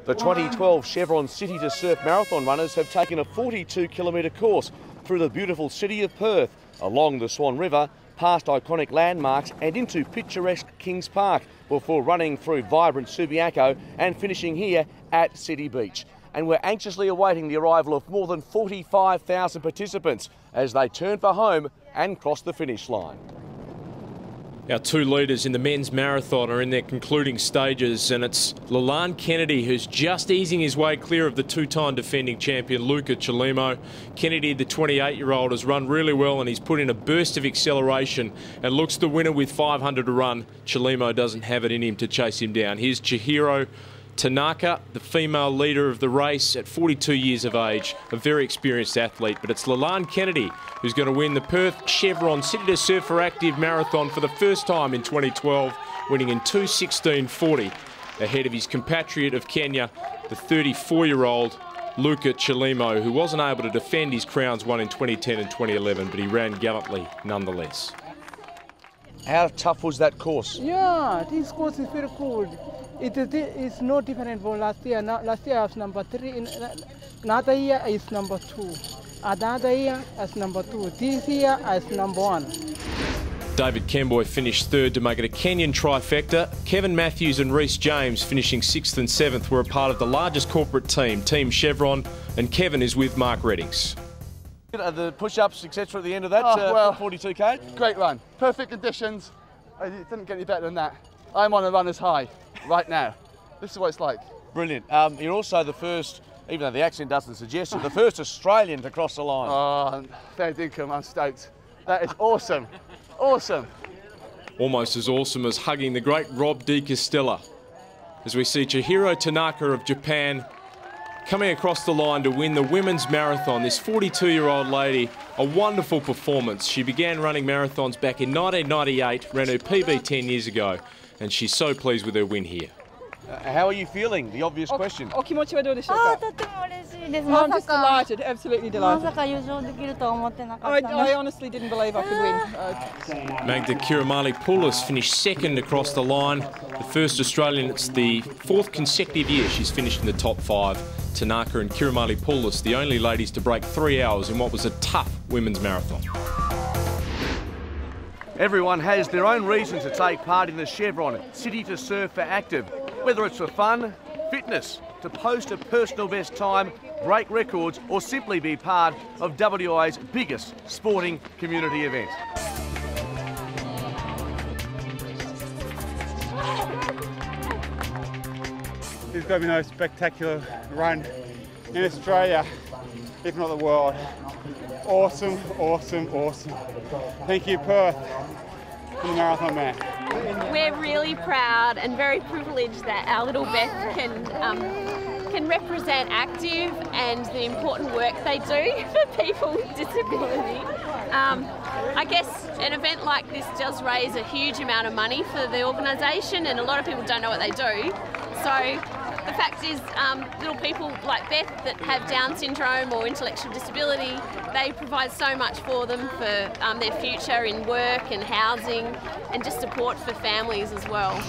The 2012 Chevron City to Surf Marathon runners have taken a 42-kilometre course through the beautiful city of Perth, along the Swan River, past iconic landmarks and into picturesque Kings Park, before running through vibrant Subiaco and finishing here at City Beach. And we're anxiously awaiting the arrival of more than 45,000 participants as they turn for home and cross the finish line. Our two leaders in the men's marathon are in their concluding stages, and it's Leland Kennedy who's just easing his way clear of the two-time defending champion Luca Chelimo. Kennedy, the 28-year-old, has run really well and he's put in a burst of acceleration and looks the winner with 500 to run. Chelimo doesn't have it in him to chase him down. Here's Chihiro Tanaka, the female leader of the race at 42 years of age, a very experienced athlete, but it's Leland Kennedy who's going to win the Perth Chevron City to Surf for Active Marathon for the first time in 2012, winning in 2:16:40, ahead of his compatriot of Kenya, the 34-year-old Luca Chelimo, who wasn't able to defend his crowns won in 2010 and 2011, but he ran gallantly nonetheless. How tough was that course? Yeah, this course is very good. It's no different from last year. Last year I was number 3. Another year is number 2. Another year as number 2. This year as number 1. David Kemboy finished third to make it a Kenyan trifecta. Kevin Matthews and Rhys James, finishing 6th and 7th, were a part of the largest corporate team, Team Chevron, and Kevin is with Mark Reddings. The push-ups, etc. at the end of that 42k? Great run. Perfect conditions. It didn't get any better than that. I'm on a runner's high right now. This is what it's like. Brilliant. You're also the first, even though the accent doesn't suggest it, the first Australian to cross the line. Oh, fair dinkum, I'm stoked. That is awesome. Awesome. Almost as awesome as hugging the great Rob Di Castella, as we see Chihiro Tanaka of Japan coming across the line to win the women's marathon. This 42-year-old lady, a wonderful performance. She began running marathons back in 1998, ran her PB 10 years ago, and she's so pleased with her win here. How are you feeling? The obvious question. I'm just delighted, absolutely delighted. I honestly didn't believe I could win. Magda Kiramali-Poulos finished second across the line. The first Australian, it's the 4th consecutive year she's finished in the top 5. Tanaka and Kiramali-Poulos, the only ladies to break 3 hours in what was a tough women's marathon. Everyone has their own reason to take part in the Chevron City to Surf for Active, whether it's for fun, fitness, to post a personal best time, break records, or simply be part of WA's biggest sporting community event. There's got to be no spectacular run in Australia, if not the world. Awesome, awesome, awesome. Thank you, Perth, for the Marathon Man. We're really proud and very privileged that our little Beth can represent ACTIV and the important work they do for people with disability. I guess an event like this does raise a huge amount of money for the organisation, and a lot of people don't know what they do. So the fact is, little people like Beth that have Down syndrome or intellectual disability, they provide so much for them for their future in work and housing and just support for families as well.